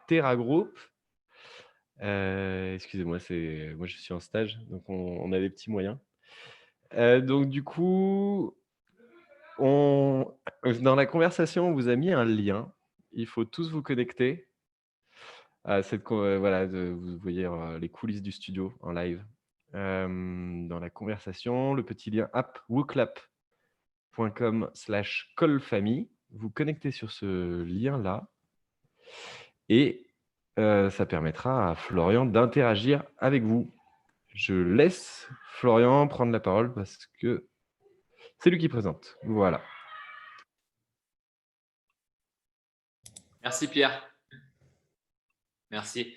Terra Group. Excusez-moi, moi je suis en stage, donc on a des petits moyens. Donc du coup, on dans la conversation, on vous a mis un lien. Il faut tous vous connecter à voilà, vous voyez, les coulisses du studio en live. Dans la conversation, le petit lien app wooclap.com/callfamille. Vous connectez sur ce lien-là et ça permettra à Florian d'interagir avec vous. Je laisse Florian prendre la parole parce que c'est lui qui présente. Voilà. Merci Pierre. Merci.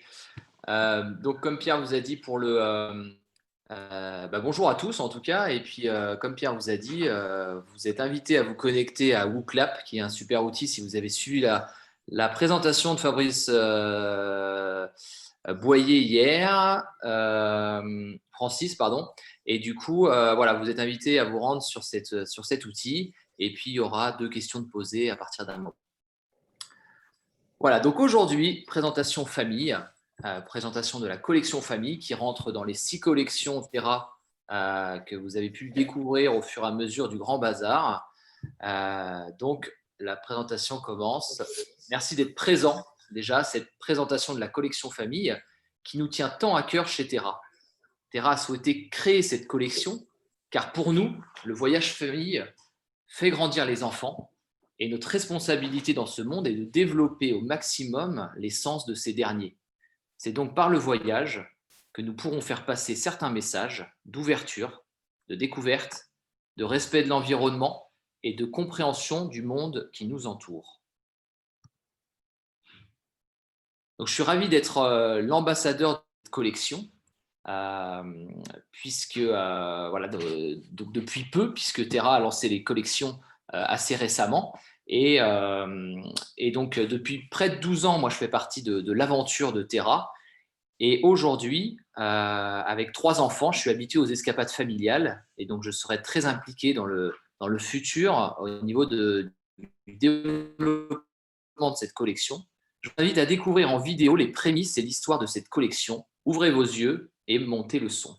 Donc comme Pierre vous a dit bonjour à tous en tout cas, et puis comme Pierre vous a dit, vous êtes invités à vous connecter à WooClap, qui est un super outil si vous avez suivi la présentation de Fabrice Boyer hier, Francis pardon, et du coup voilà, vous êtes invités à vous rendre sur cet outil, et puis il y aura 2 questions de poser à partir d'un moment. Voilà, donc aujourd'hui, présentation famille, présentation de la collection famille qui rentre dans les 6 collections Terra que vous avez pu découvrir au fur et à mesure du Grand Bazar. Donc, la présentation commence. Merci d'être présent déjà, cette présentation de la collection famille qui nous tient tant à cœur chez Terra. Terra a souhaité créer cette collection car pour nous, le voyage famille fait grandir les enfants. Et notre responsabilité dans ce monde est de développer au maximum les sens de ces derniers. C'est donc par le voyage que nous pourrons faire passer certains messages d'ouverture, de découverte, de respect de l'environnement et de compréhension du monde qui nous entoure. Donc, je suis ravi d'être l'ambassadeur de cette collection, puisque donc depuis peu, puisque Terra a lancé les collections assez récemment. Et donc, depuis près de 12 ans, moi, je fais partie de l'aventure de Terra. Et aujourd'hui, avec 3 enfants, je suis habitué aux escapades familiales. Et donc, je serai très impliqué dans le futur au niveau du développement de cette collection. Je vous invite à découvrir en vidéo les prémices et l'histoire de cette collection. Ouvrez vos yeux et montez le son.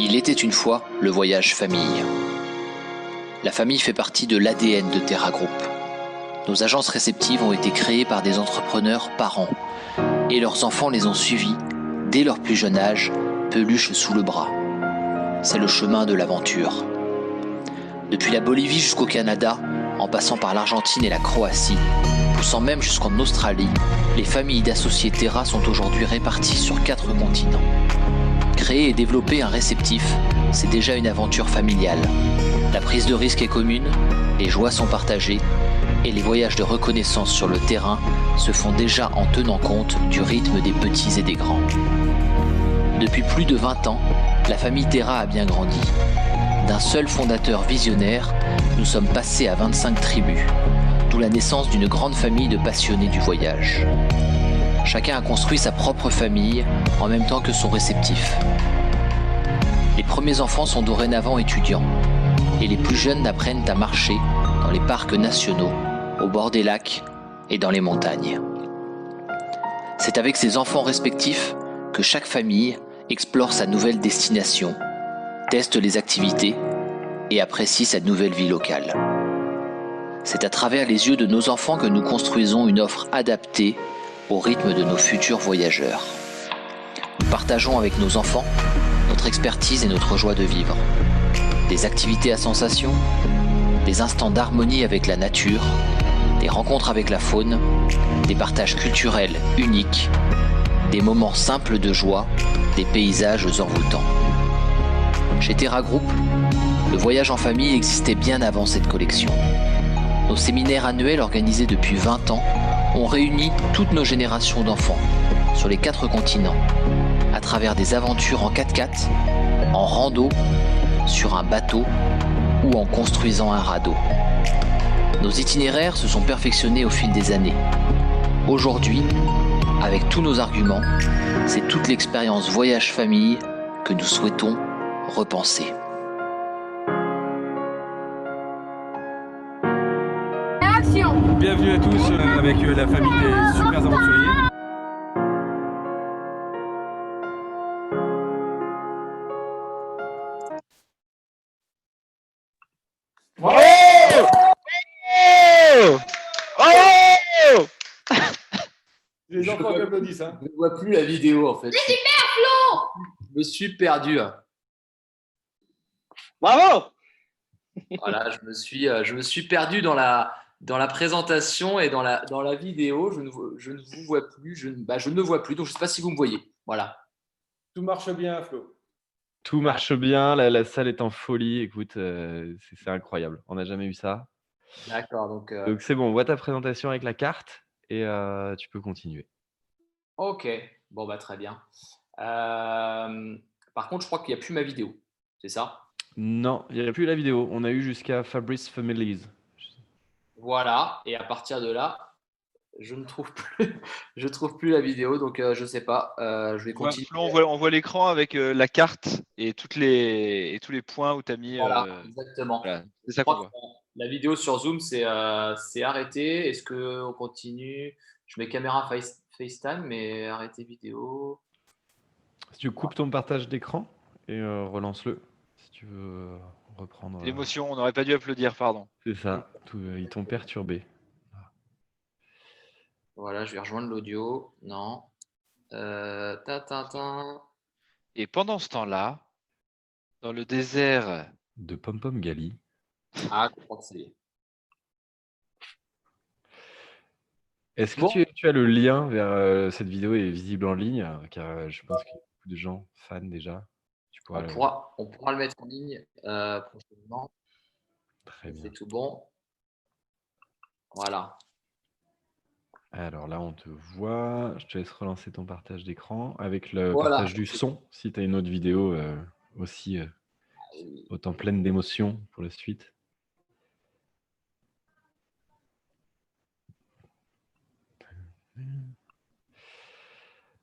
Il était une fois le voyage famille. La famille fait partie de l'ADN de Terra Group. Nos agences réceptives ont été créées par des entrepreneurs parents et leurs enfants les ont suivis dès leur plus jeune âge, peluche sous le bras. C'est le chemin de l'aventure. Depuis la Bolivie jusqu'au Canada, en passant par l'Argentine et la Croatie, poussant même jusqu'en Australie, les familles d'associés Terra sont aujourd'hui réparties sur 4 continents. Créer et développer un réceptif, c'est déjà une aventure familiale. La prise de risque est commune, les joies sont partagées et les voyages de reconnaissance sur le terrain se font déjà en tenant compte du rythme des petits et des grands. Depuis plus de 20 ans, la famille Terra a bien grandi. D'un seul fondateur visionnaire, nous sommes passés à 25 tribus, d'où la naissance d'une grande famille de passionnés du voyage. Chacun a construit sa propre famille en même temps que son réceptif. Les premiers enfants sont dorénavant étudiants et les plus jeunes apprennent à marcher dans les parcs nationaux, au bord des lacs et dans les montagnes. C'est avec ses enfants respectifs que chaque famille explore sa nouvelle destination, teste les activités et apprécie sa nouvelle vie locale. C'est à travers les yeux de nos enfants que nous construisons une offre adaptée au rythme de nos futurs voyageurs. Nous partageons avec nos enfants notre expertise et notre joie de vivre. Des activités à sensations, des instants d'harmonie avec la nature, des rencontres avec la faune, des partages culturels uniques, des moments simples de joie, des paysages envoûtants. Chez Terra Group, le voyage en famille existait bien avant cette collection. Nos séminaires annuels organisés depuis 20 ans ont réuni toutes nos générations d'enfants sur les 4 continents, à travers des aventures en 4x4, en rando, sur un bateau ou en construisant un radeau. Nos itinéraires se sont perfectionnés au fil des années. Aujourd'hui, avec tous nos arguments, c'est toute l'expérience voyage famille que nous souhaitons repenser. Bienvenue à tous avec la famille des super aventuriers. Les enfants qui applaudissent. Je ne vois plus la vidéo en fait. C'est super Flo. Je me suis perdu. Bravo! Voilà, je me suis perdu dans la présentation et dans la vidéo. Je ne vous vois plus. Je ne vois plus. Donc, je ne sais pas si vous me voyez. Voilà. Tout marche bien, Flo. Tout marche bien, la salle est en folie. Écoute, c'est incroyable. On n'a jamais eu ça. D'accord. Donc c'est bon, on voit ta présentation avec la carte et tu peux continuer. ok. Bon, bah, très bien. Par contre, je crois qu'il n'y a plus ma vidéo. C'est ça? Non, il n'y a plus la vidéo. On a eu jusqu'à Fabrice Families. Voilà. Et à partir de là, je ne trouve plus, je trouve plus la vidéo. Donc, je ne sais pas. Je vais continuer. Flo, on voit l'écran avec la carte et tous les points où tu as mis. Voilà, exactement. Voilà, c'est ça Je qu'on crois voit. que la vidéo sur Zoom, c'est arrêté. Est-ce qu'on continue? Je mets caméra FaceTime, mais arrêter vidéo. Si tu coupes ton partage d'écran et relance-le. Si tu veux reprendre. L'émotion, on n'aurait pas dû applaudir, pardon. C'est ça, ils t'ont perturbé. Voilà, je vais rejoindre l'audio. Non. Et pendant ce temps-là, dans le désert. De Pom Pom Gali. Ah, je crois que c'est. Est-ce que Bon. tu as le lien vers cette vidéo est visible en ligne? Car je pense qu'il y a beaucoup de gens fans déjà. Tu pourras On pourra le mettre en ligne prochainement. Très bien. C'est tout bon. Voilà. Alors là, on te voit. Je te laisse relancer ton partage d'écran avec le Voilà. partage du son. Si tu as une autre vidéo aussi autant pleine d'émotions pour la suite.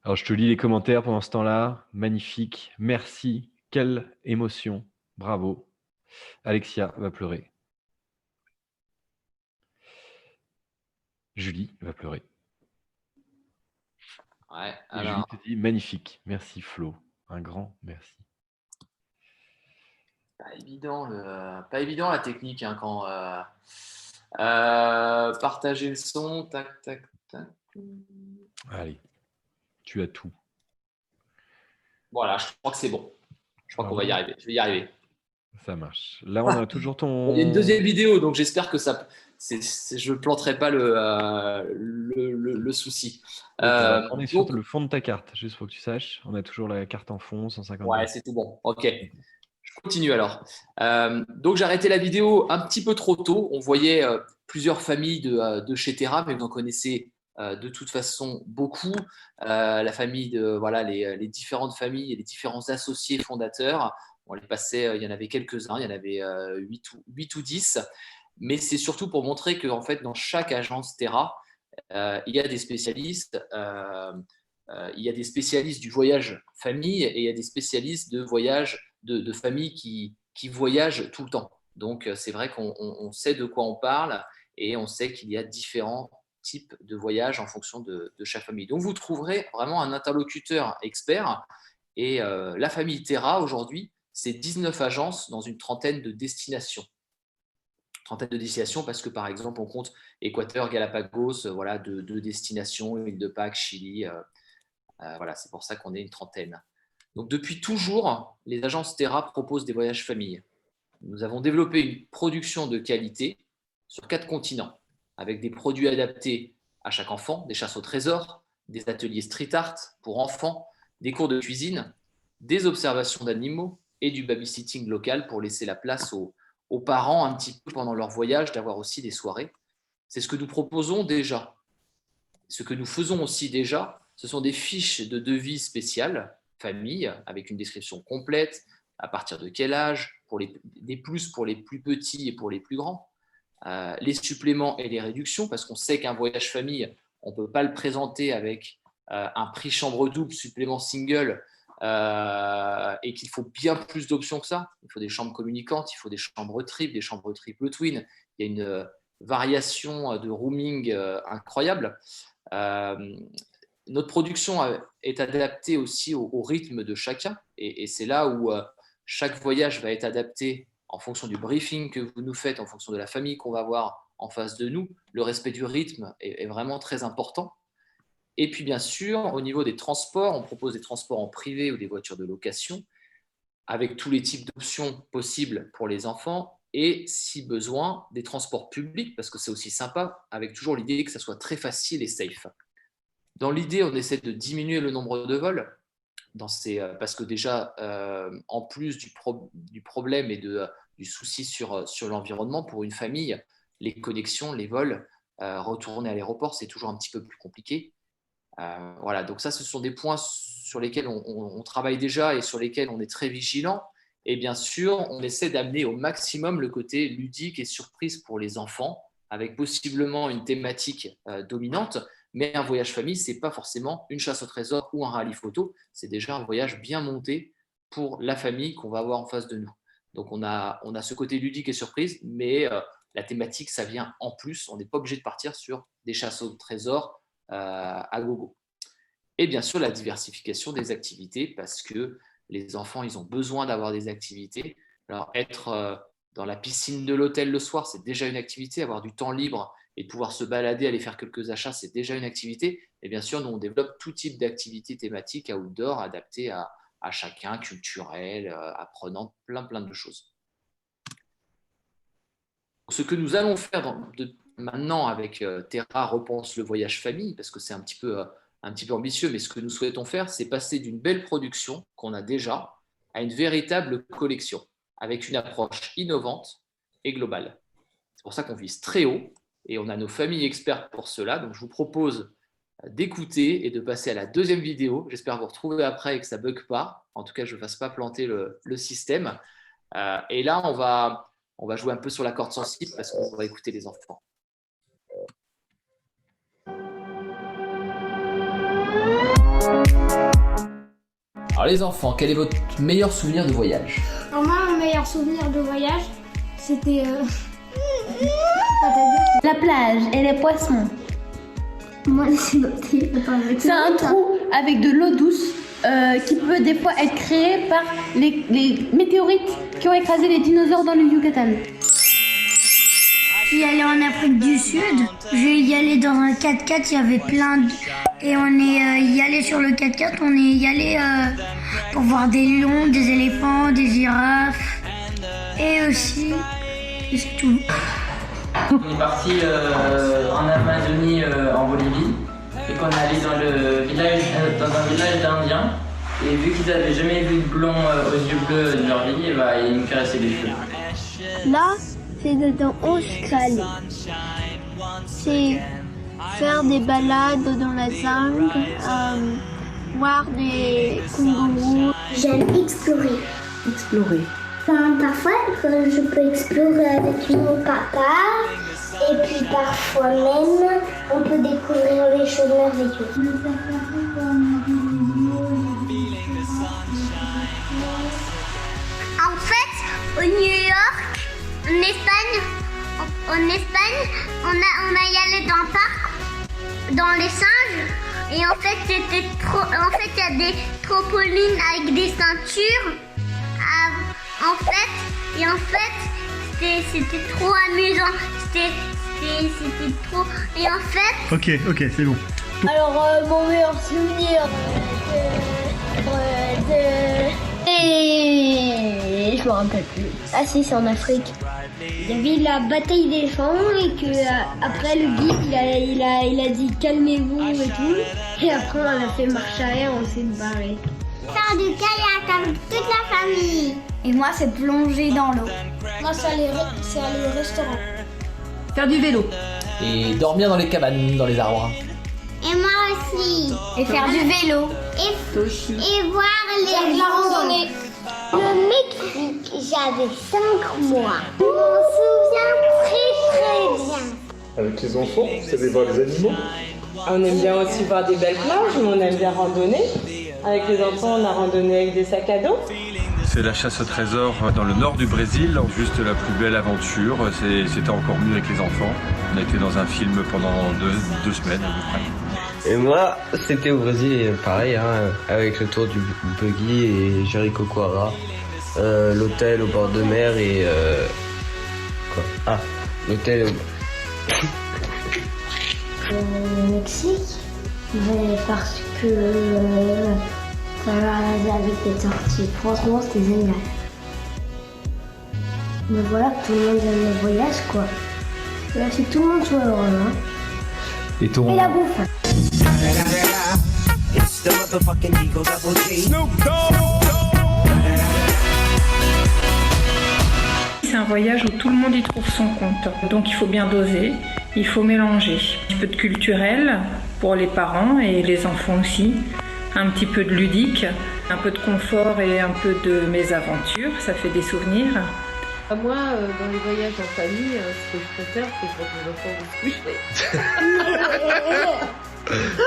Alors, je te lis les commentaires pendant ce temps-là. Magnifique. Merci. Quelle émotion. Bravo. Alexia va pleurer. Julie va pleurer. Ouais, et Julie te dit magnifique. Merci Flo. Un grand merci. Pas évident la technique hein, quand partager le son, tac, tac, tac. Allez, tu as tout. Voilà, je crois que c'est bon. Je crois qu'on va y arriver. Je vais y arriver. Ça marche. Là, on a toujours ton. Il y a une deuxième vidéo, donc j'espère que ça. Je ne planterai pas le souci. On est sur le fond de ta carte, juste pour que tu saches. On a toujours la carte en fond, 150. Ouais, c'est tout bon. Ok. Je continue alors. Donc, j'ai arrêté la vidéo un petit peu trop tôt. On voyait plusieurs familles de chez Terra, mais vous en connaissez de toute façon beaucoup. La famille les différentes familles et les différents associés fondateurs. On les passait, il y en avait quelques-uns, il y en avait 8 ou 10. Mais c'est surtout pour montrer qu'en fait, dans chaque agence Terra, il y a des spécialistes. Il y a des spécialistes du voyage famille et il y a des spécialistes de voyage de famille qui voyagent tout le temps. Donc, c'est vrai qu'on sait de quoi on parle et on sait qu'il y a différents types de voyages en fonction de chaque famille. Donc, vous trouverez vraiment un interlocuteur expert. Et la famille Terra, aujourd'hui, c'est 19 agences dans une trentaine de destinations. Parce que, par exemple, on compte Équateur, Galapagos, voilà, deux destinations, île de Pâques, Chili. Voilà, c'est pour ça qu'on est une trentaine. Donc, depuis toujours, les agences Terra proposent des voyages famille. Nous avons développé une production de qualité sur 4 continents, avec des produits adaptés à chaque enfant, des chasses au trésor, des ateliers street art pour enfants, des cours de cuisine, des observations d'animaux et du babysitting local pour laisser la place aux parents un petit peu pendant leur voyage, d'avoir aussi des soirées. C'est ce que nous proposons déjà. Ce que nous faisons aussi déjà, ce sont des fiches de devis spéciales, famille, avec une description complète, à partir de quel âge, des plus pour les plus petits et pour les plus grands, les suppléments et les réductions, parce qu'on sait qu'un voyage famille, on ne peut pas le présenter avec un prix chambre double, supplément single, et qu'il faut bien plus d'options que ça. Il faut des chambres communicantes, il faut des chambres triples, des chambres triple twin. Il y a une variation de rooming incroyable. Notre production est adaptée aussi au rythme de chacun, et c'est là où chaque voyage va être adapté en fonction du briefing que vous nous faites, en fonction de la famille qu'on va avoir en face de nous. Le respect du rythme est vraiment très important. Et puis bien sûr, au niveau des transports, on propose des transports en privé ou des voitures de location, avec tous les types d'options possibles pour les enfants, et si besoin, des transports publics, parce que c'est aussi sympa, avec toujours l'idée que ça soit très facile et safe. Dans l'idée, on essaie de diminuer le nombre de vols, parce que déjà, en plus du problème et du souci sur l'environnement, pour une famille, les connexions, les vols, retourner à l'aéroport, c'est toujours un petit peu plus compliqué. Voilà, donc ça, ce sont des points sur lesquels on travaille déjà et sur lesquels on est très vigilant. Et bien sûr, on essaie d'amener au maximum le côté ludique et surprise pour les enfants, avec possiblement une thématique dominante. Mais un voyage famille, ce n'est pas forcément une chasse au trésor ou un rallye photo, c'est déjà un voyage bien monté pour la famille qu'on va avoir en face de nous. Donc on a ce côté ludique et surprise, mais la thématique, ça vient en plus. On n'est pas obligé de partir sur des chasses au trésor à gogo. Et bien sûr, la diversification des activités, parce que les enfants, ils ont besoin d'avoir des activités. Alors, être dans la piscine de l'hôtel le soir, c'est déjà une activité. Avoir du temps libre et de pouvoir se balader, aller faire quelques achats, c'est déjà une activité. Et bien sûr, nous, on développe tout type d'activités thématiques outdoor adaptées à chacun, culturelles, apprenantes, plein de choses. Ce que nous allons faire maintenant avec Terra repense le voyage famille, parce que c'est un petit peu ambitieux, mais ce que nous souhaitons faire, c'est passer d'une belle production qu'on a déjà à une véritable collection, avec une approche innovante et globale. C'est pour ça qu'on vise très haut, et on a nos familles expertes pour cela. Donc je vous propose d'écouter et de passer à la deuxième vidéo. J'espère vous retrouver après et que ça ne bug pas. En tout cas, je ne fasse pas planter le système. Et là, on va jouer un peu sur la corde sensible parce qu'on va écouter les enfants. Alors les enfants, quel est votre meilleur souvenir de voyage? Alors moi, mon meilleur souvenir de voyage, c'était la plage et les poissons. Moi, c'est noté. C'est un trou avec de l'eau douce qui peut des fois être créé par les météorites qui ont écrasé les dinosaures dans le Yucatan. Je suis allée en Afrique du Sud. Je vais y aller dans un 4x4. Il y avait plein de... Et on est y allé sur le 4x4. On est y allé pour voir des lions, des éléphants, des girafes. Et aussi... C'est tout. On est parti en Amazonie, en Bolivie, et qu'on est allé dans un village d'Indiens. Et vu qu'ils n'avaient jamais vu de blond aux yeux bleus de leur vie, bah, ils nous caressaient les cheveux. Là, c'est dans Australie. C'est faire des balades dans la jungle, voir des kangourous. J'aime explorer. Explorer. Parfois, je peux explorer avec mon papa. Et puis parfois même, on peut découvrir des choses merveilleuses. En fait, au New York, en Espagne, on a y allé dans le parc, dans les singes. Et en fait, c'était trop. En fait, il y a des trampolines avec des ceintures. En fait, c'était trop amusant. C'était trop. Et en fait. Ok, c'est bon. Alors, mon meilleur souvenir Et je me rappelle plus. Ah si, c'est en Afrique. Il y avait la bataille des champs et que après le guide il a dit calmez-vous et tout. Et après on a fait marche arrière, on s'est barré. Faire du kayak avec toute la famille. Et moi c'est plonger dans l'eau. Moi c'est aller au restaurant. Faire du vélo. Et dormir dans les cabanes, dans les arbres. Et moi aussi. Et faire du vélo. Et voir la randonnée. Le Mexique, j'avais 5 mois. Je m'en souviens très bien. Avec les enfants, vous savez voir les animaux? On aime bien aussi voir des belles plages, mais on aime bien randonner. Avec les enfants, on a randonné avec des sacs à dos. C'est la chasse au trésor dans le nord du Brésil, juste la plus belle aventure. C'était encore mieux avec les enfants. On a été dans un film pendant deux semaines à peu près. Et moi, c'était au Brésil, et pareil, hein, avec le tour du buggy et Jericoacoara, l'hôtel au bord de mer et quoi? Ah, l'hôtel. Au Mexique, mais parce que ça m'a avec des tortilles. Franchement, c'était génial. Mais voilà, tout le monde aime le voyage, quoi. Là, c'est tout le monde soit heureux, hein. Et ton... Et la bouffe. C'est un voyage où tout le monde y trouve son compte. Donc il faut bien doser, il faut mélanger. Un petit peu de culturel pour les parents et les enfants aussi. Un petit peu de ludique, un peu de confort et un peu de mésaventures, ça fait des souvenirs. Moi, dans les voyages en famille, ce que je préfère, c'est quand les enfants vont se coucher.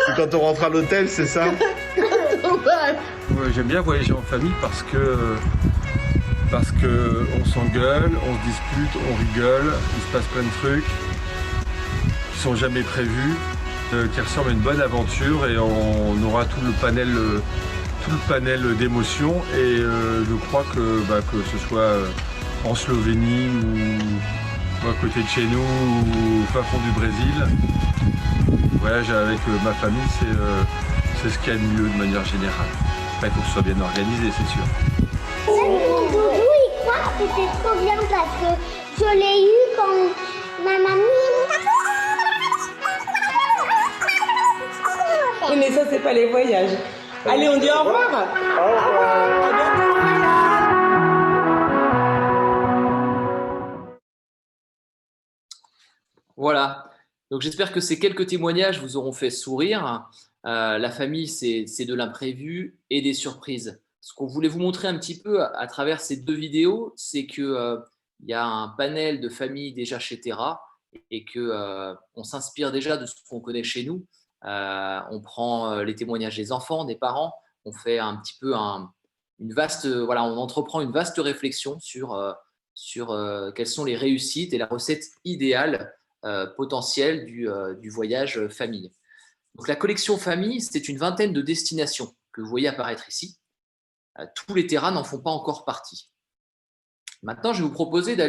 C'est quand on rentre à l'hôtel, c'est ça? Ouais, j'aime bien voyager en famille parce que on s'engueule, on se dispute, on rigole, il se passe plein de trucs qui sont jamais prévus, qui ressemblent à une bonne aventure et on aura tout le panel d'émotions et je crois que ce soit en Slovénie ou à côté de chez nous ou au fin fond du Brésil, voyager avec ma famille c'est ce qu'il y a de mieux de manière générale. Après, il faut que ce soit bien organisé, c'est sûr. Doudou, il croit que c'était trop bien parce que je l'ai eu quand ma mamie... Oui, mais ça, c'est pas les voyages. Allez, on dit au revoir. Voilà. Donc j'espère que ces quelques témoignages vous auront fait sourire. La famille, c'est de l'imprévu et des surprises. Ce qu'on voulait vous montrer un petit peu à travers ces deux vidéos, c'est qu'il y a un panel de familles déjà chez Terra et qu'on s'inspire déjà de ce qu'on connaît chez nous. On prend les témoignages des enfants, des parents, on fait un petit peu on entreprend une vaste réflexion sur quelles sont les réussites et la recette idéale potentielle du voyage famille. Donc, la collection famille, c'est une vingtaine de destinations que vous voyez apparaître ici. Tous les terrains n'en font pas encore partie. Maintenant, je vais vous proposer de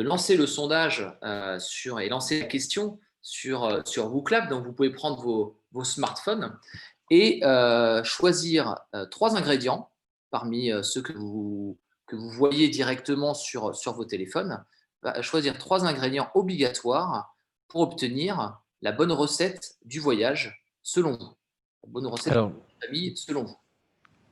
lancer le sondage et lancer la question sur WooClap. Donc, vous pouvez prendre vos smartphones et choisir 3 ingrédients parmi ceux que vous voyez directement sur vos téléphones. Choisir 3 ingrédients obligatoires pour obtenir la bonne recette du voyage selon vous. La bonne recette de la famille selon vous.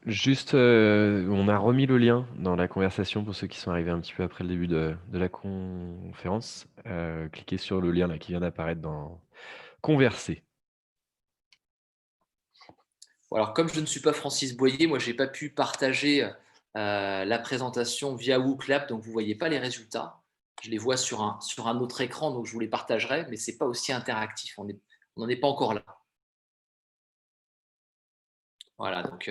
Juste, on a remis le lien dans la conversation pour ceux qui sont arrivés un petit peu après le début de la conférence. Cliquez sur le lien là, qui vient d'apparaître dans Converser. Bon, alors, comme je ne suis pas Francis Boyer, moi, je n'ai pas pu partager la présentation via WooClap, donc vous ne voyez pas les résultats. Je les vois sur un autre écran, donc je vous les partagerai, mais ce n'est pas aussi interactif. On n'en est pas encore là. Voilà, donc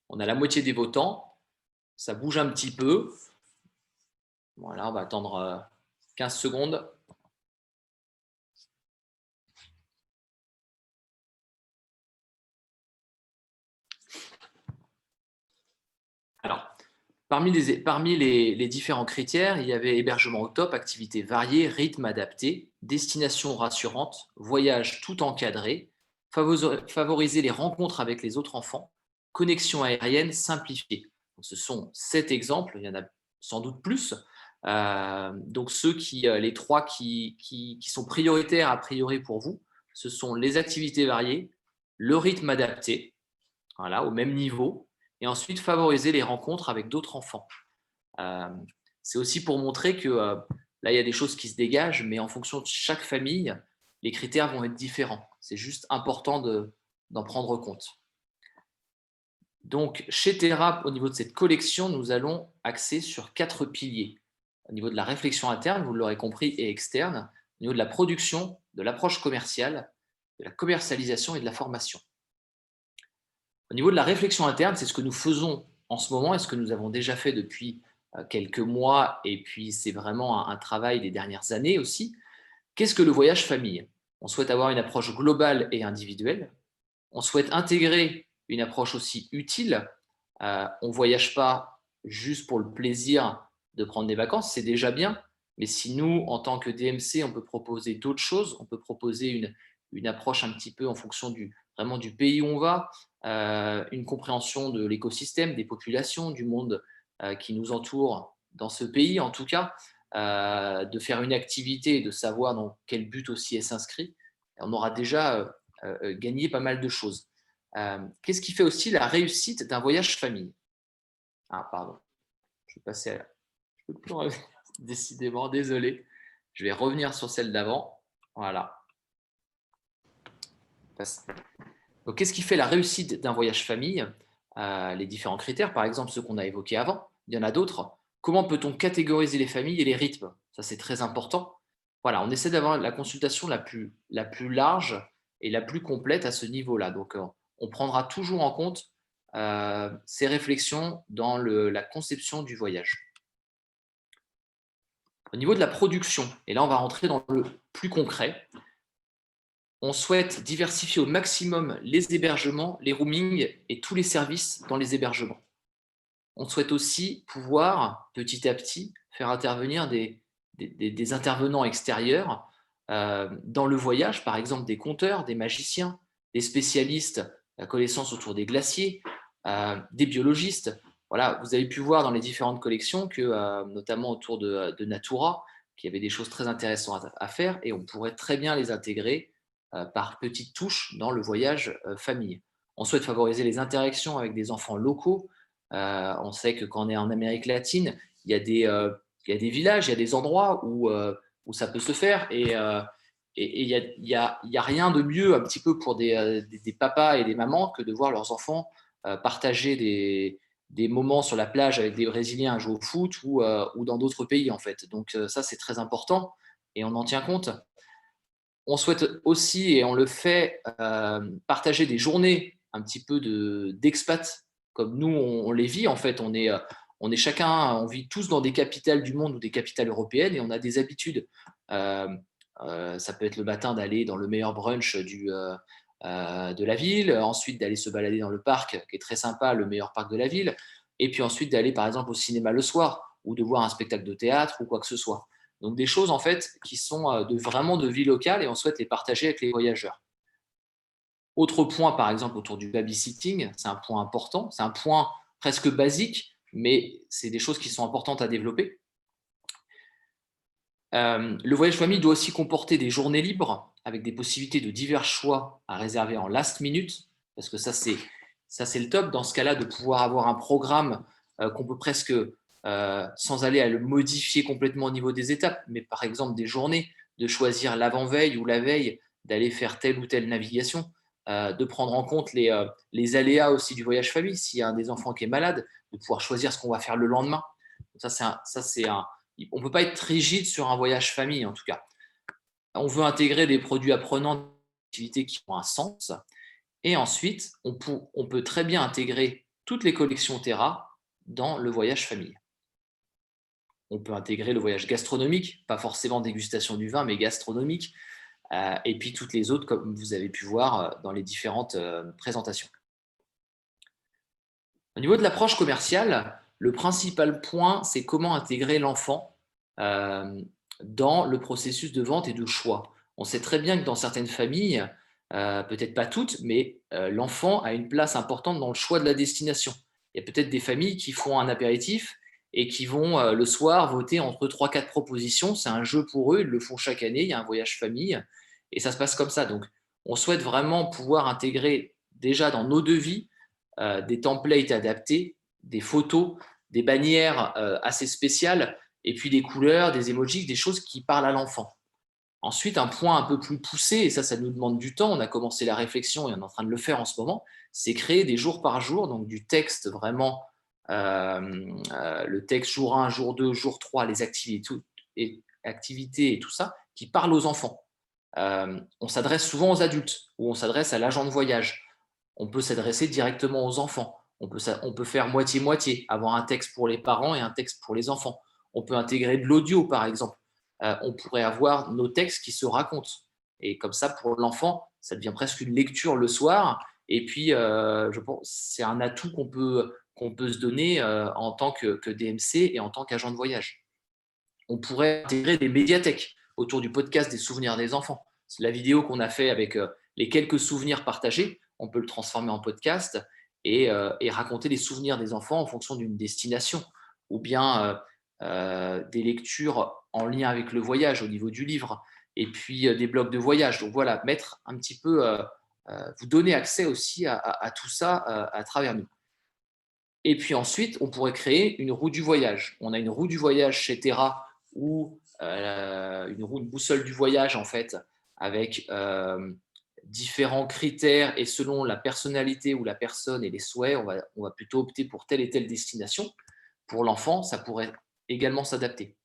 on a la moitié des votants. Ça bouge un petit peu. Voilà, on va attendre 15 secondes. Alors, parmi les différents critères, il y avait hébergement au top, activités variées, rythme adapté, destination rassurante, voyage tout encadré, favoriser les rencontres avec les autres enfants, connexion aérienne simplifiée. Donc, ce sont 7 exemples, il y en a sans doute plus. Donc les 3 qui sont prioritaires a priori pour vous, ce sont les activités variées, le rythme adapté, voilà, au même niveau, et ensuite favoriser les rencontres avec d'autres enfants. C'est aussi pour montrer que là, il y a des choses qui se dégagent, mais en fonction de chaque famille, les critères vont être différents. C'est juste important d'en prendre compte. Donc, chez Terra, au niveau de cette collection, nous allons axer sur 4 piliers. Au niveau de la réflexion interne, vous l'aurez compris, et externe, au niveau de la production, de l'approche commerciale de la commercialisation et de la formation. Au niveau de la réflexion interne, c'est ce que nous faisons en ce moment et ce que nous avons déjà fait depuis quelques mois, et puis c'est vraiment un travail des dernières années aussi. Qu'est-ce que le voyage famille? On souhaite avoir une approche globale et individuelle. On souhaite intégrer une approche aussi utile. On ne voyage pas juste pour le plaisir de prendre des vacances, c'est déjà bien. Mais si nous, en tant que DMC, on peut proposer d'autres choses, on peut proposer une approche un petit peu en fonction vraiment du pays où on va, une compréhension de l'écosystème, des populations, du monde qui nous entoure dans ce pays en tout cas, de faire une activité et de savoir dans quel but aussi elle s'inscrit, on aura déjà gagné pas mal de choses. Qu'est-ce qui fait aussi la réussite d'un voyage famille? Ah, pardon, je vais passer à... Je peux plus revenir, décidément, désolé. Je vais revenir sur celle d'avant. Voilà. Donc, qu'est-ce qui fait la réussite d'un voyage famille? Les différents critères, par exemple, ceux qu'on a évoqués avant. Il y en a d'autres. Comment peut-on catégoriser les familles et les rythmes? Ça, c'est très important. Voilà, on essaie d'avoir la consultation la plus large et la plus complète à ce niveau-là. Donc, on prendra toujours en compte ces réflexions dans la conception du voyage. Au niveau de la production, et là, on va rentrer dans le plus concret, on souhaite diversifier au maximum les hébergements, les roamings et tous les services dans les hébergements. On souhaite aussi pouvoir, petit à petit, faire intervenir des intervenants extérieurs dans le voyage, par exemple des conteurs, des magiciens, des spécialistes, la connaissance autour des glaciers, des biologistes. Voilà, vous avez pu voir dans les différentes collections que, notamment autour de Natura, qu'il y avait des choses très intéressantes à faire et on pourrait très bien les intégrer par petites touches dans le voyage famille. On souhaite favoriser les interactions avec des enfants locaux. On sait que quand on est en Amérique latine, il y a des villages, il y a des endroits où ça peut se faire et il y a rien de mieux un petit peu pour des papas et des mamans que de voir leurs enfants partager des moments sur la plage avec des Brésiliens à jouer au foot ou dans d'autres pays en fait. Donc ça c'est très important et on en tient compte. On souhaite aussi, et on le fait, partager des journées un petit peu d'expats, comme nous, on les vit. En fait, on est chacun, on vit tous dans des capitales du monde ou des capitales européennes et on a des habitudes. Ça peut être le matin d'aller dans le meilleur brunch de la ville, ensuite d'aller se balader dans le parc, qui est très sympa, le meilleur parc de la ville, et puis ensuite d'aller, par exemple, au cinéma le soir ou de voir un spectacle de théâtre ou quoi que ce soit. Donc des choses en fait qui sont vraiment de vie locale et on souhaite les partager avec les voyageurs. Autre point par exemple autour du babysitting, c'est un point important, c'est un point presque basique, mais c'est des choses qui sont importantes à développer. Le voyage famille doit aussi comporter des journées libres avec des possibilités de divers choix à réserver en last minute, parce que ça c'est le top dans ce cas-là de pouvoir avoir un programme qu'on peut presque sans aller à le modifier complètement au niveau des étapes, mais par exemple des journées, de choisir l'avant-veille ou la veille, d'aller faire telle ou telle navigation, de prendre en compte les aléas aussi du voyage famille, s'il y a un des enfants qui est malade, de pouvoir choisir ce qu'on va faire le lendemain. On ne peut pas être rigide sur un voyage famille en tout cas. On veut intégrer des produits apprenants, des activités qui ont un sens, et ensuite on peut très bien intégrer toutes les collections Terra dans le voyage famille. On peut intégrer le voyage gastronomique, pas forcément dégustation du vin, mais gastronomique, et puis toutes les autres, comme vous avez pu voir dans les différentes présentations. Au niveau de l'approche commerciale, le principal point, c'est comment intégrer l'enfant dans le processus de vente et de choix. On sait très bien que dans certaines familles, peut-être pas toutes, mais l'enfant a une place importante dans le choix de la destination. Il y a peut-être des familles qui font un apéritif et qui vont le soir voter entre 3-4 propositions. C'est un jeu pour eux, ils le font chaque année, il y a un voyage famille et ça se passe comme ça. Donc, on souhaite vraiment pouvoir intégrer déjà dans nos devis des templates adaptés, des photos, des bannières assez spéciales et puis des couleurs, des emojis, des choses qui parlent à l'enfant. Ensuite, un point un peu plus poussé, et ça nous demande du temps, on a commencé la réflexion et on est en train de le faire en ce moment, c'est créer des jours par jour, donc du texte vraiment, le texte jour 1, jour 2, jour 3, les activités et tout ça, qui parlent aux enfants. on s'adresse souvent aux adultes ou on s'adresse à l'agent de voyage. On peut s'adresser directement aux enfants. On peut faire moitié-moitié, avoir un texte pour les parents et un texte pour les enfants. On peut intégrer de l'audio, par exemple. On pourrait avoir nos textes qui se racontent. Et comme ça, pour l'enfant, ça devient presque une lecture le soir. Et puis, je pense c'est un atout qu'on peut se donner en tant que DMC et en tant qu'agent de voyage. On pourrait intégrer des médiathèques autour du podcast des souvenirs des enfants. La vidéo qu'on a fait avec les quelques souvenirs partagés, on peut le transformer en podcast et raconter les souvenirs des enfants en fonction d'une destination ou bien des lectures en lien avec le voyage au niveau du livre et puis des blogs de voyage. Donc voilà, mettre un petit peu, vous donner accès aussi à tout ça à travers nous. Et puis ensuite, on pourrait créer une roue du voyage. On a une roue du voyage chez Terra ou une boussole du voyage en fait, avec différents critères et selon la personnalité ou la personne et les souhaits, on va plutôt opter pour telle et telle destination. Pour l'enfant, ça pourrait également s'adapter.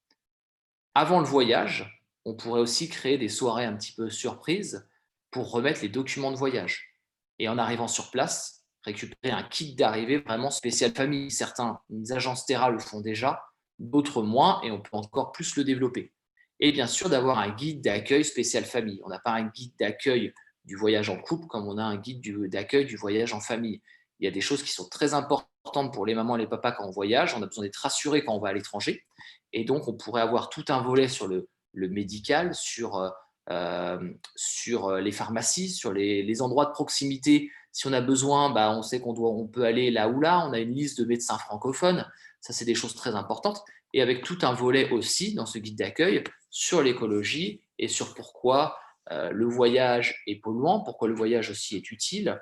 Avant le voyage, on pourrait aussi créer des soirées un petit peu surprises pour remettre les documents de voyage. Et en arrivant sur place, récupérer un kit d'arrivée vraiment spécial famille. Certaines agences Terra le font déjà, d'autres moins, et on peut encore plus le développer. Et bien sûr, d'avoir un guide d'accueil spécial famille. On n'a pas un guide d'accueil du voyage en couple comme on a un guide d'accueil du voyage en famille. Il y a des choses qui sont très importantes pour les mamans et les papas quand on voyage. On a besoin d'être rassurés quand on va à l'étranger. Et donc, on pourrait avoir tout un volet sur le médical, sur les pharmacies, sur les endroits de proximité. Si on a besoin, on sait on peut aller là ou là. On a une liste de médecins francophones. Ça, c'est des choses très importantes. Et avec tout un volet aussi dans ce guide d'accueil sur l'écologie et sur pourquoi le voyage est polluant, pourquoi le voyage aussi est utile,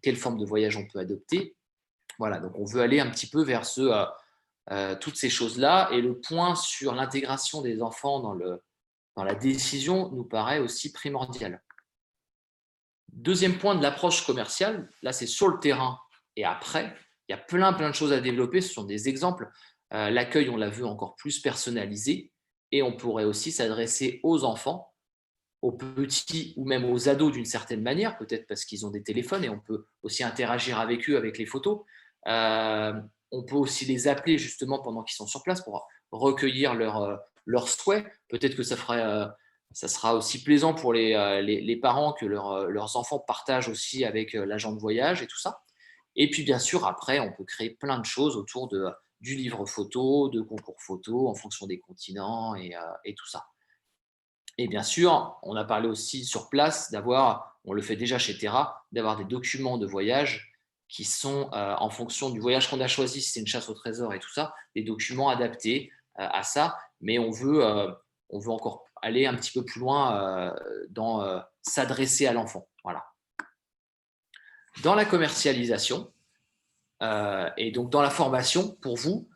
quelle forme de voyage on peut adopter. Voilà, donc on veut aller un petit peu vers toutes ces choses-là. Et le point sur l'intégration des enfants dans la décision nous paraît aussi primordial. Deuxième point de l'approche commerciale, là c'est sur le terrain et après, il y a plein de choses à développer, ce sont des exemples. L'accueil, on l'a vu, encore plus personnalisé et on pourrait aussi s'adresser aux enfants, aux petits ou même aux ados d'une certaine manière, peut-être parce qu'ils ont des téléphones et on peut aussi interagir avec eux avec les photos. On peut aussi les appeler justement pendant qu'ils sont sur place pour recueillir leurs souhaits. Peut-être que ça sera aussi plaisant pour les parents que leurs enfants partagent aussi avec l'agent de voyage et tout ça. Et puis bien sûr, après, on peut créer plein de choses autour du livre photo, de concours photo, en fonction des continents et tout ça. Et bien sûr, on a parlé aussi sur place on le fait déjà chez Terra, d'avoir des documents de voyage qui sont en fonction du voyage qu'on a choisi, si c'est une chasse au trésor et tout ça, des documents adaptés à ça, mais on veut encore aller un petit peu plus loin dans s'adresser à l'enfant. Voilà. Dans la commercialisation et donc dans la formation, pour vous,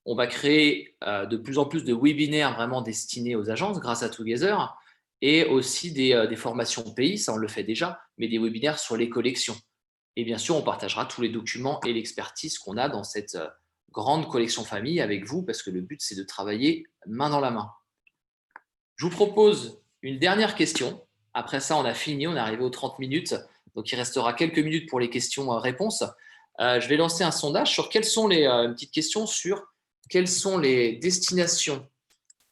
on va créer de plus en plus de webinaires vraiment destinés aux agences grâce à Together et aussi des formations pays, ça on le fait déjà, mais des webinaires sur les collections. Et bien sûr, on partagera tous les documents et l'expertise qu'on a dans cette grande collection famille avec vous parce que le but, c'est de travailler main dans la main. Je vous propose une dernière question. Après ça, on a fini, on est arrivé aux 30 minutes. Donc, il restera quelques minutes pour les questions-réponses. Je vais lancer un sondage sur une petite question sur quelles sont les destinations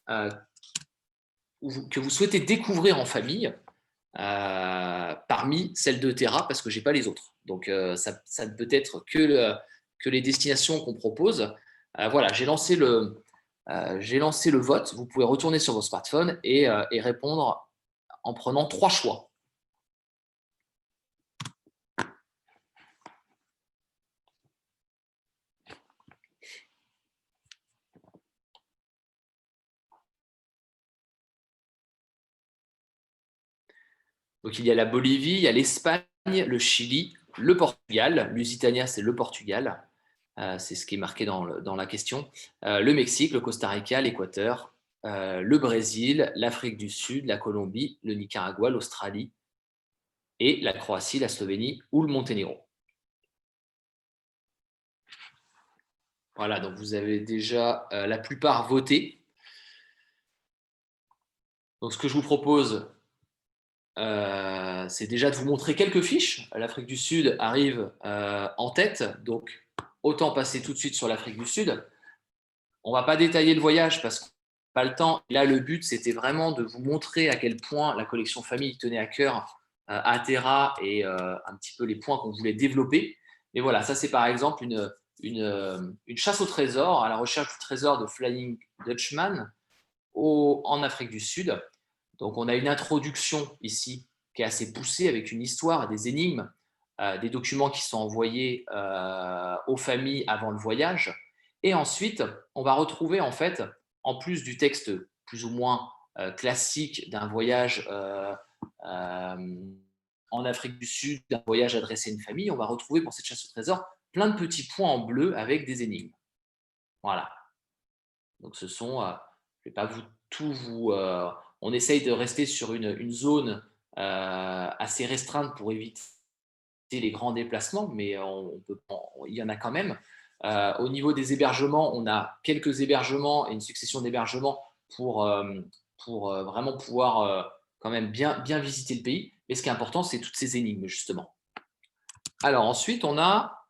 que vous souhaitez découvrir en famille parmi celles de Terra, parce que je n'ai pas les autres. Donc, ça ne peut être que les destinations qu'on propose. Voilà, j'ai lancé le vote. Vous pouvez retourner sur vos smartphones et répondre en prenant 3 choix. Donc, il y a la Bolivie, il y a l'Espagne, le Chili, le Portugal. Lusitania, c'est le Portugal. C'est ce qui est marqué dans la question. Le Mexique, le Costa Rica, l'Équateur, le Brésil, l'Afrique du Sud, la Colombie, le Nicaragua, l'Australie et la Croatie, la Slovénie ou le Monténégro. Voilà, donc vous avez déjà la plupart voté. Donc, ce que je vous propose, c'est déjà de vous montrer quelques fiches. L'Afrique du Sud arrive en tête, donc autant passer tout de suite sur l'Afrique du Sud. On ne va pas détailler le voyage parce qu'on n'a pas le temps. Là, le but, c'était vraiment de vous montrer à quel point la collection famille tenait à cœur à Terra et un petit peu les points qu'on voulait développer. Mais voilà, ça c'est par exemple une chasse au trésor, à la recherche du trésor de Flying Dutchman en Afrique du Sud. Donc on a une introduction ici qui est assez poussée avec une histoire, des énigmes, des documents qui sont envoyés aux familles avant le voyage. Et ensuite, on va retrouver en fait, en plus du texte plus ou moins classique d'un voyage en Afrique du Sud, d'un voyage adressé à une famille, on va retrouver pour cette chasse au trésor plein de petits points en bleu avec des énigmes. Voilà. Donc ce sont, je ne vais pas on essaye de rester sur une zone assez restreinte pour éviter les grands déplacements, mais il y en a quand même. Au niveau des hébergements, on a quelques hébergements et une succession d'hébergements pour vraiment pouvoir quand même bien visiter le pays. Mais ce qui est important, c'est toutes ces énigmes, justement. Alors ensuite, on a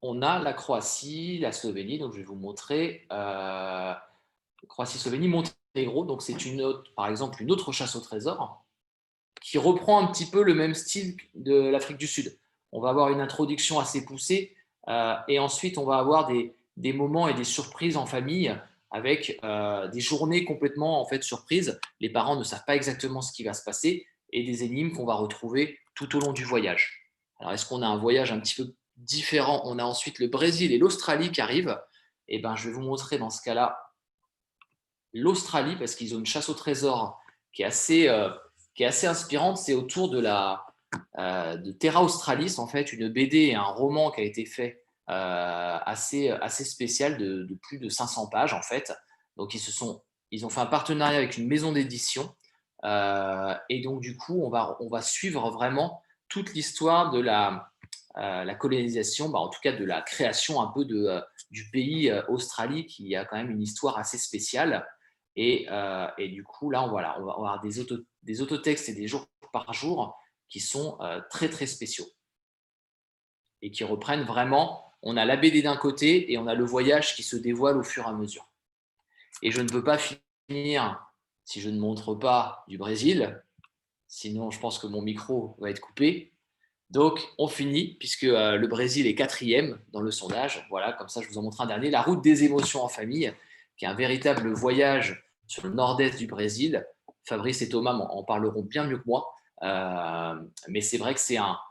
la Croatie, la Slovénie. Donc je vais vous montrer Croatie, Slovénie, Monténégro. Donc c'est par exemple une autre chasse au trésor qui reprend un petit peu le même style de l'Afrique du Sud. On va avoir une introduction assez poussée et ensuite on va avoir des moments et des surprises en famille avec des journées complètement en fait surprises. Les parents ne savent pas exactement ce qui va se passer et des énigmes qu'on va retrouver tout au long du voyage. Alors est-ce qu'on a un voyage un petit peu différent? On a ensuite le Brésil et l'Australie qui arrivent. Et ben, je vais vous montrer dans ce cas-là l'Australie parce qu'ils ont une chasse au trésor qui est assez inspirante. C'est autour de Terra Australis, en fait, une BD et un roman qui a été fait assez spécial de plus de 500 pages, en fait. Donc, ils ont fait un partenariat avec une maison d'édition. Et donc, du coup, on va suivre vraiment toute l'histoire de la colonisation, en tout cas de la création un peu du pays Australie, qui a quand même une histoire assez spéciale. Et du coup, là, on va avoir des autotextes et des jours par jour qui sont très, très spéciaux et qui reprennent vraiment, on a la BD d'un côté et on a le voyage qui se dévoile au fur et à mesure. Et je ne peux pas finir si je ne montre pas du Brésil, sinon je pense que mon micro va être coupé. Donc, on finit, puisque le Brésil est 4e dans le sondage. Voilà, comme ça, je vous en montre un dernier. La route des émotions en famille, qui est un véritable voyage sur le nord-est du Brésil. Fabrice et Thomas en parleront bien mieux que moi. Mais c'est vrai que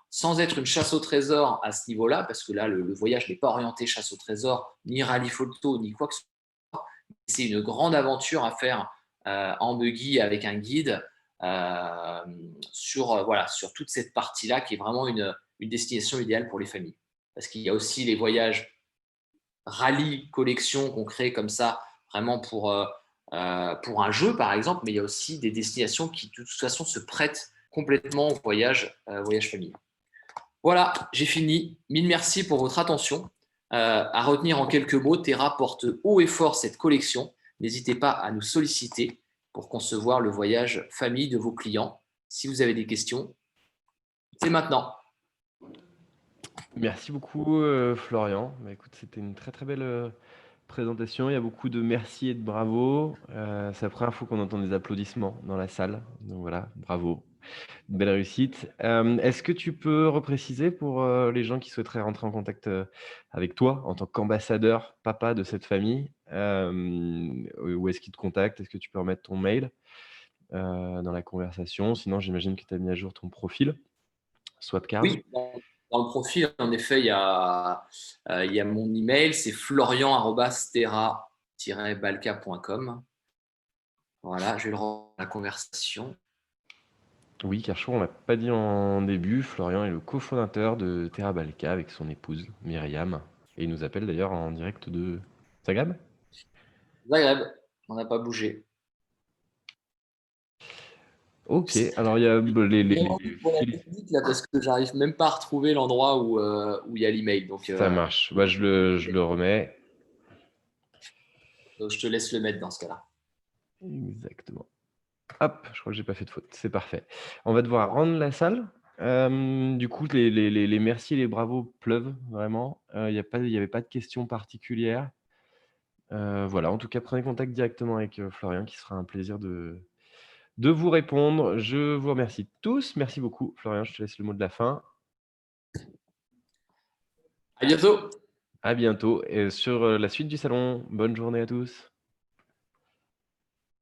sans être une chasse au trésor à ce niveau-là, parce que là, le voyage n'est pas orienté chasse au trésor, ni rallye photo, ni quoi que ce soit. C'est une grande aventure à faire en buggy avec un guide. Sur toute cette partie-là qui est vraiment une destination idéale pour les familles. Parce qu'il y a aussi les voyages rallye collection qu'on crée comme ça, vraiment pour un jeu par exemple, mais il y a aussi des destinations qui de toute façon se prêtent complètement au voyage famille. Voilà, j'ai fini. Mille merci pour votre attention. À retenir en quelques mots, Terra porte haut et fort cette collection. N'hésitez pas à nous solliciter pour concevoir le voyage famille de vos clients. Si vous avez des questions, c'est maintenant. Merci beaucoup, Florian. Écoute, c'était une très très belle présentation. Il y a beaucoup de merci et de bravo. C'est la première fois qu'on entend des applaudissements dans la salle. Donc voilà, bravo. Une belle réussite. Est-ce que tu peux repréciser pour les gens qui souhaiteraient rentrer en contact avec toi en tant qu'ambassadeur papa de cette famille, où est-ce qu'ils te contactent? Est-ce que tu peux remettre ton mail dans la conversation? Sinon, j'imagine que tu as mis à jour ton profil Swapcard. Oui, dans le profil, en effet, il y a mon email, c'est florian@terra-balka.com. Voilà, je vais le rendre dans la conversation. Oui, car je crois qu'on ne l'a pas dit en début, Florian est le cofondateur de Terra Balka avec son épouse Myriam. Et il nous appelle d'ailleurs en direct de Zagreb. Zagreb, on n'a pas bougé. Ok, alors il y a là, parce que j'arrive même pas à retrouver l'endroit où il y a l'email. Donc ça marche. Bah, je le remets. Donc je te laisse le mettre dans ce cas-là. Exactement. Hop, je crois que j'ai pas fait de faute. C'est parfait. On va devoir rendre la salle. Du coup, les merci et les bravos pleuvent vraiment. Il n'y avait pas de questions particulières. Voilà, en tout cas, prenez contact directement avec Florian, qui sera un plaisir de vous répondre. Je vous remercie tous. Merci beaucoup, Florian. Je te laisse le mot de la fin. À bientôt. À bientôt. Et sur la suite du salon, bonne journée à tous.